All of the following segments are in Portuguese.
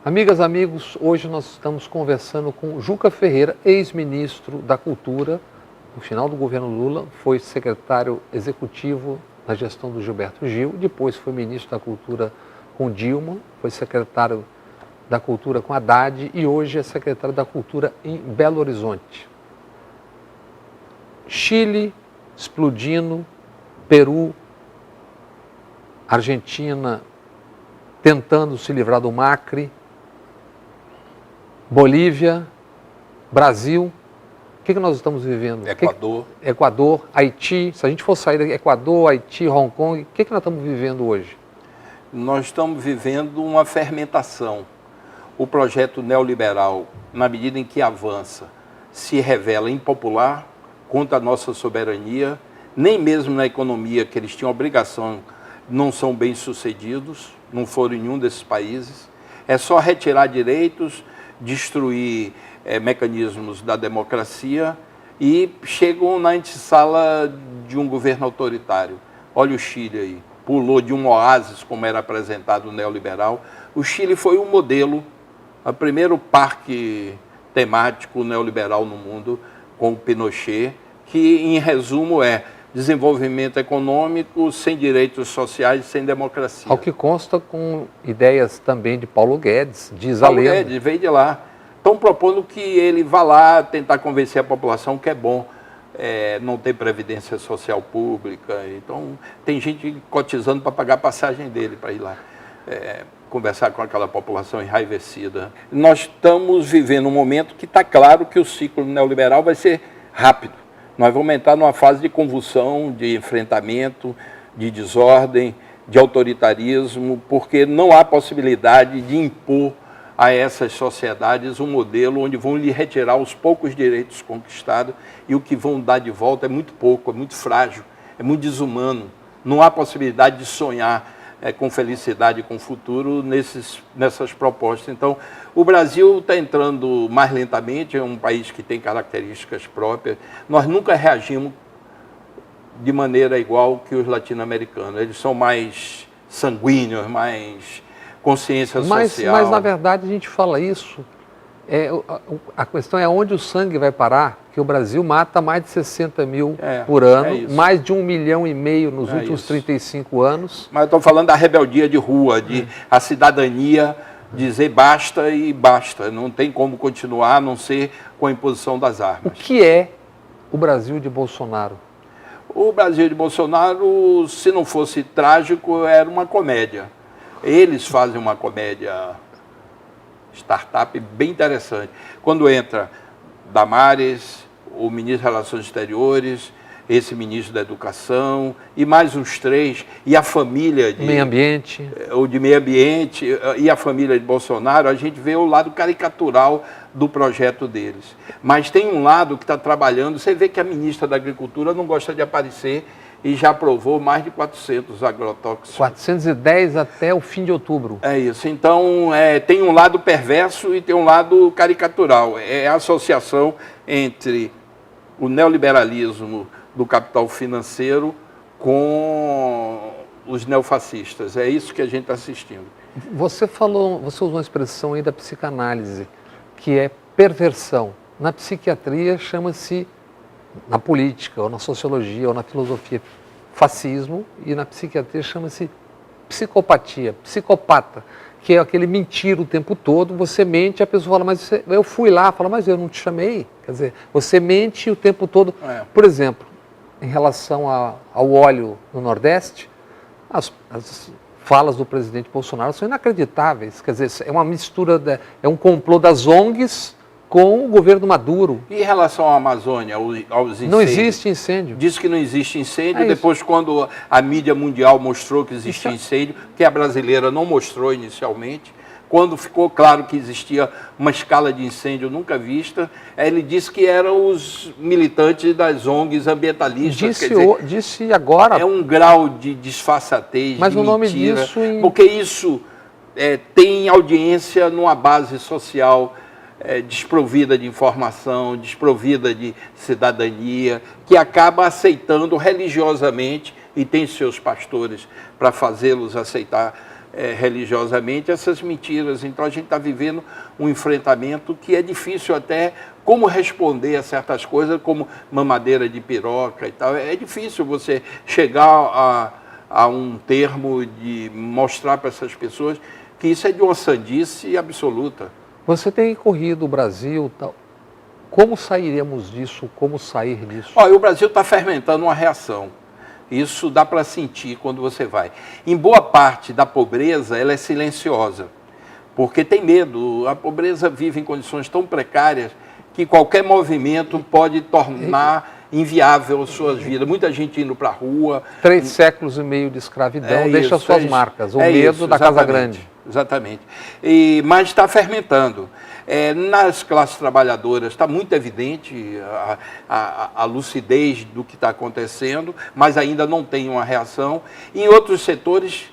Amigas, amigos, hoje nós estamos conversando com Juca Ferreira, ex-ministro da Cultura. No final do governo Lula, foi secretário executivo na gestão do Gilberto Gil, depois foi ministro da Cultura com Dilma, foi secretário da Cultura com Haddad e hoje é secretário da Cultura em Belo Horizonte. Chile explodindo, Peru, Argentina tentando se livrar do Macri, Bolívia, Brasil, o que nós estamos vivendo? Equador, Haiti, se a gente for sair daqui, Equador, Haiti, Hong Kong, o que nós estamos vivendo hoje? Nós estamos vivendo uma fermentação. O projeto neoliberal, na medida em que avança, se revela impopular, contra a nossa soberania, nem mesmo na economia que eles tinham obrigação, não são bem-sucedidos, não foram em nenhum desses países. É só retirar direitos, destruir mecanismos da democracia e chegam na antessala de um governo autoritário. Olha o Chile aí, pulou de um oásis, como era apresentado no neoliberal. O Chile foi um modelo, o primeiro parque temático neoliberal no mundo, com o Pinochet, que em resumo é desenvolvimento econômico sem direitos sociais, sem democracia. Ao que consta com ideias também de Paulo Guedes, diz a Paulo lenda. Guedes veio de lá. Estão propondo que ele vá lá tentar convencer a população que é bom não ter previdência social pública. Então, tem gente cotizando para pagar a passagem dele para ir lá conversar com aquela população enraivecida. Nós estamos vivendo um momento que está claro que o ciclo neoliberal vai ser rápido. Nós vamos entrar numa fase de convulsão, de enfrentamento, de desordem, de autoritarismo, porque não há possibilidade de impor a essas sociedades um modelo onde vão lhe retirar os poucos direitos conquistados e o que vão dar de volta é muito pouco, é muito frágil, é muito desumano. Não há possibilidade de sonhar com felicidade, com futuro nessas propostas. Então, o Brasil está entrando mais lentamente, é um país que tem características próprias. Nós nunca reagimos de maneira igual que os latino-americanos. Eles são mais sanguíneos, mais consciência social. Mas, na verdade, a gente fala isso, a questão é onde o sangue vai parar, que o Brasil mata mais de 60 mil por ano, mais de 1,5 milhão nos últimos 35 anos. Mas eu estou falando da rebeldia de rua, a cidadania dizer basta e basta, não tem como continuar a não ser com a imposição das armas. O que é o Brasil de Bolsonaro? O Brasil de Bolsonaro, se não fosse trágico, era uma comédia. Eles fazem uma comédia startup bem interessante. Quando entra Damares, o ministro das Relações Exteriores, esse ministro da Educação, e mais uns 3, e a família de meio ambiente, e a família de Bolsonaro, a gente vê o lado caricatural do projeto deles. Mas tem um lado que está trabalhando, você vê que a ministra da Agricultura não gosta de aparecer e já aprovou mais de 400 agrotóxicos. 410 até o fim de outubro. É isso. Então, tem um lado perverso e tem um lado caricatural. É a associação entre o neoliberalismo do capital financeiro com os neofascistas. É isso que a gente está assistindo. Você usou uma expressão aí da psicanálise, que é perversão. Na psiquiatria chama-se, na política, ou na sociologia, ou na filosofia, fascismo, e na psiquiatria chama-se psicopatia, psicopata, que é aquele mentir o tempo todo, você mente, a pessoa fala, mas eu fui lá, fala, mas eu não te chamei. Quer dizer, você mente o tempo todo. Por exemplo, em relação ao óleo no Nordeste, as falas do presidente Bolsonaro são inacreditáveis. Quer dizer, é uma mistura, é um complô das ONGs com o governo Maduro. E em relação à Amazônia, aos incêndios? Não existe incêndio. Diz que não existe incêndio, depois quando a mídia mundial mostrou que existia incêndio, que a brasileira não mostrou inicialmente, quando ficou claro que existia uma escala de incêndio nunca vista, ele disse que eram os militantes das ONGs ambientalistas. Disse agora. É um grau de disfarçatez, mas de o nome mentira, disso porque isso tem audiência numa base social desprovida de informação, desprovida de cidadania, que acaba aceitando religiosamente, e tem seus pastores para fazê-los aceitar religiosamente essas mentiras. Então a gente está vivendo um enfrentamento que é difícil até como responder a certas coisas, como mamadeira de piroca e tal. É difícil você chegar a um termo de mostrar para essas pessoas que isso é de uma sandice absoluta. Você tem corrido o Brasil, tal. Como sairemos disso? Como sair disso? Olha, o Brasil está fermentando uma reação. Isso dá para sentir quando você vai. Em boa parte da pobreza, ela é silenciosa, porque tem medo. A pobreza vive em condições tão precárias que qualquer movimento pode tornar inviável as suas vidas. Muita gente indo para a rua. 3 séculos e meio de escravidão deixa suas marcas. O medo da Casa Grande. Exatamente. Mas está fermentando. Nas classes trabalhadoras está muito evidente a lucidez do que está acontecendo, mas ainda não tem uma reação. Em outros setores,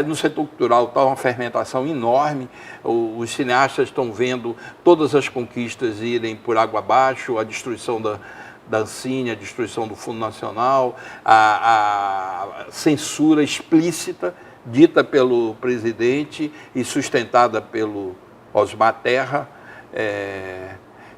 no setor cultural está uma fermentação enorme. Os cineastas estão vendo todas as conquistas irem por água abaixo, a destruição da Ancine, a destruição do Fundo Nacional, a censura explícita dita pelo presidente e sustentada pelo Osmar Terra.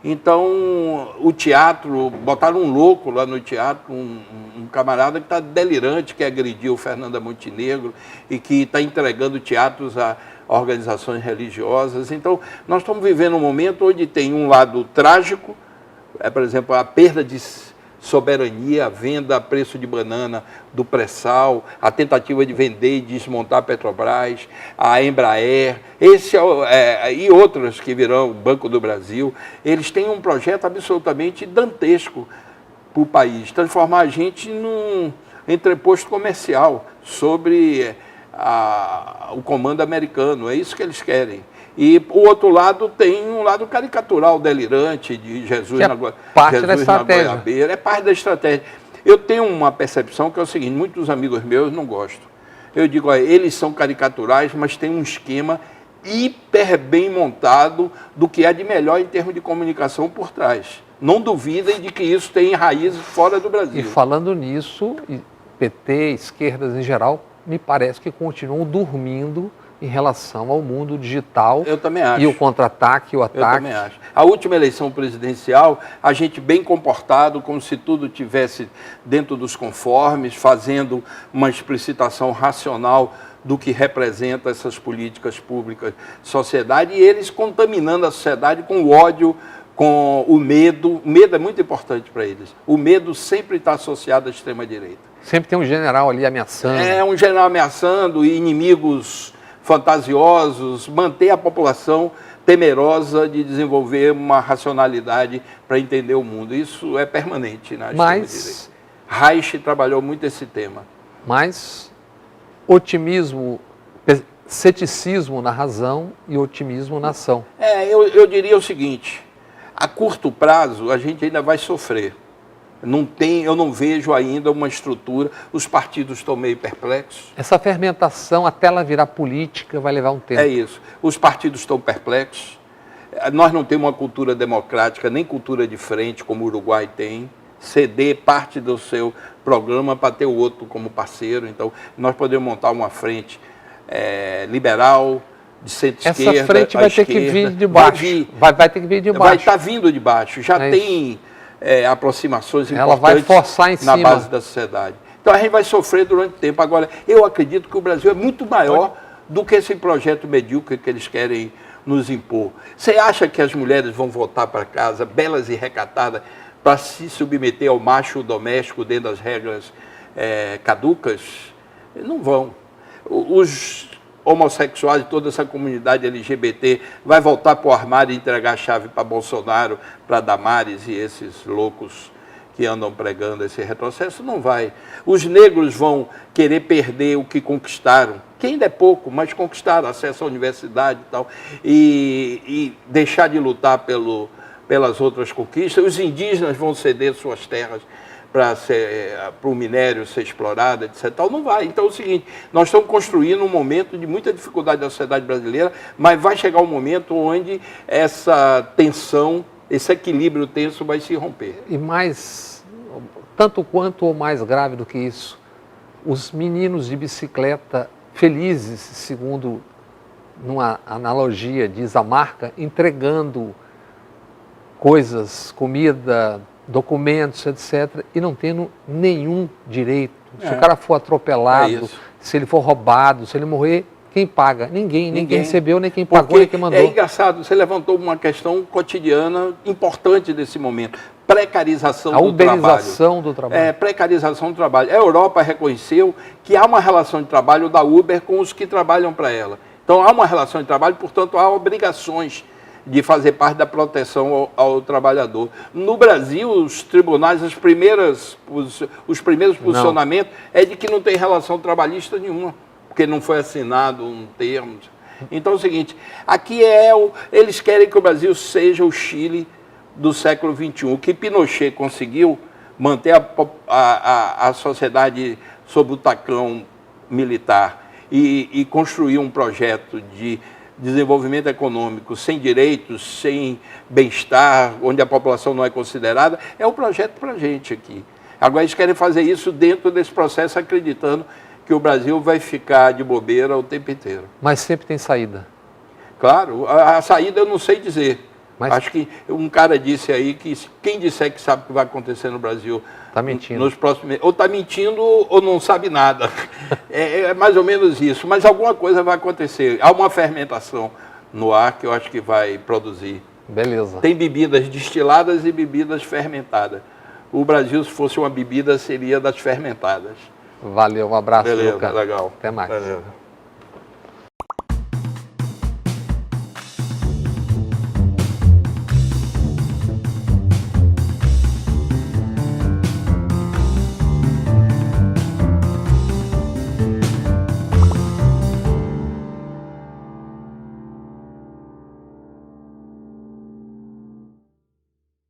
Então, o teatro, botaram um louco lá no teatro, um camarada que está delirante, que agrediu Fernanda Montenegro e que está entregando teatros a organizações religiosas. Então, nós estamos vivendo um momento onde tem um lado trágico, por exemplo, a perda de soberania, a venda a preço de banana do pré-sal, a tentativa de vender e desmontar a Petrobras, a Embraer, e outras que virão, o Banco do Brasil. Eles têm um projeto absolutamente dantesco para o país, transformar a gente num entreposto comercial sobre o comando americano. É isso que eles querem. E o outro lado tem um lado caricatural, delirante, de Jesus na goiabeira. É parte da estratégia. Eu tenho uma percepção que é o seguinte: muitos amigos meus não gostam. Eu digo, olha, eles são caricaturais, mas tem um esquema hiper bem montado do que é de melhor em termos de comunicação por trás. Não duvidem de que isso tem raízes fora do Brasil. E falando nisso, PT, esquerdas em geral, me parece que continuam dormindo em relação ao mundo digital. Eu também acho. E o contra-ataque, o ataque. Eu também acho. A última eleição presidencial, a gente bem comportado, como se tudo tivesse dentro dos conformes, fazendo uma explicitação racional do que representa essas políticas públicas, sociedade, e eles contaminando a sociedade com o ódio, com o medo. O medo é muito importante para eles. O medo sempre está associado à extrema-direita. Sempre tem um general ali ameaçando. Um general ameaçando e inimigos fantasiosos, manter a população temerosa de desenvolver uma racionalidade para entender o mundo. Isso é permanente na extrema-direita. Reich trabalhou muito esse tema. Mas otimismo, ceticismo na razão e otimismo na ação. Eu diria o seguinte: a curto prazo a gente ainda vai sofrer. Eu não vejo ainda uma estrutura, os partidos estão meio perplexos. Essa fermentação, até ela virar política, vai levar um tempo. É isso. Os partidos estão perplexos. Nós não temos uma cultura democrática, nem cultura de frente, como o Uruguai tem. Ceder parte do seu programa para ter o outro como parceiro. Então, nós podemos montar uma frente liberal, de centro-esquerda. Essa frente vai ter que vir de baixo. Vai ter que vir de baixo. Vai estar vindo de baixo. Já tem aproximações importantes. Ela vai forçar em na base da sociedade. Então a gente vai sofrer durante o tempo. Agora, eu acredito que o Brasil é muito maior do que esse projeto medíocre que eles querem nos impor. Você acha que as mulheres vão voltar para casa belas e recatadas para se submeter ao macho doméstico dentro das regras caducas? Não vão. Os homossexuais e toda essa comunidade LGBT vai voltar para o armário e entregar a chave para Bolsonaro, para Damares e esses loucos que andam pregando esse retrocesso? Não vai. Os negros vão querer perder o que conquistaram, que ainda é pouco, mas conquistaram acesso à universidade e tal, e deixar de lutar pelas outras conquistas. Os indígenas vão ceder suas terras para o minério ser explorado, etc. Não vai. Então é o seguinte: nós estamos construindo um momento de muita dificuldade da sociedade brasileira, mas vai chegar um momento onde essa tensão, esse equilíbrio tenso vai se romper. E mais, tanto quanto ou mais grave do que isso, os meninos de bicicleta felizes, segundo numa analogia, diz a marca, entregando coisas, comida, documentos, etc., e não tendo nenhum direito. Se o cara for atropelado, se ele for roubado, se ele morrer, quem paga? Ninguém. Ninguém recebeu, nem quem pagou, nem quem mandou. É engraçado, você levantou uma questão cotidiana importante desse momento. Precarização do trabalho. A uberização do trabalho. Precarização do trabalho. A Europa reconheceu que há uma relação de trabalho da Uber com os que trabalham para ela. Então há uma relação de trabalho, portanto há obrigações de fazer parte da proteção ao trabalhador. No Brasil, os tribunais, os primeiros posicionamentos é de que não tem relação trabalhista nenhuma, porque não foi assinado um termo. Então é o seguinte, aqui eles querem que o Brasil seja o Chile do século XXI. O que Pinochet conseguiu, manter a sociedade sob o tacão militar e construir um projeto de desenvolvimento econômico sem direitos, sem bem-estar, onde a população não é considerada, é um projeto para a gente aqui. Agora eles querem fazer isso dentro desse processo, acreditando que o Brasil vai ficar de bobeira o tempo inteiro. Mas sempre tem saída. Claro, a saída eu não sei dizer. Mas acho que um cara disse aí que quem disser que sabe o que vai acontecer no Brasil está mentindo. Nos próximos meses, ou está mentindo ou não sabe nada. É mais ou menos isso. Mas alguma coisa vai acontecer. Há uma fermentação no ar que eu acho que vai produzir. Beleza. Tem bebidas destiladas e bebidas fermentadas. O Brasil, se fosse uma bebida, seria das fermentadas. Valeu, um abraço. Beleza, Luca. legal. Até mais. Beleza.